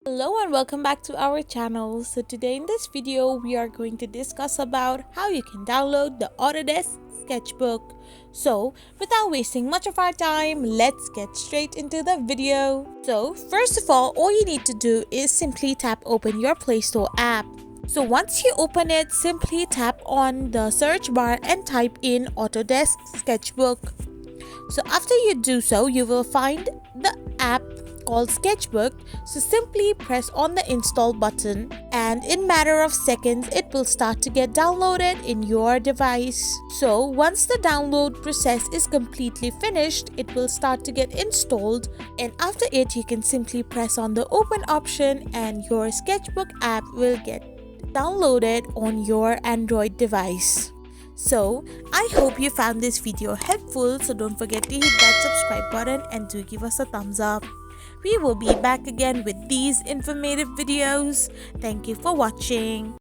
Hello and welcome back to our channel. So today in this video we are going to discuss about how you can download the Autodesk Sketchbook. So without wasting much of our time, let's get straight into the video. So first of all you need to do is simply tap open your Play Store app. So once you open it, simply tap on the search bar and type in Autodesk Sketchbook. So after you do so, you will find the app called Sketchbook. So simply press on the install button and in matter of seconds it will start to get downloaded in your device. So once the download process is completely finished, it will start to get installed, and after it you can simply press on the open option and your Sketchbook app will get downloaded on your Android device. So I hope you found this video helpful, so don't forget to hit that subscribe button and do give us a thumbs up. We will be back again with these informative videos. Thank you for watching.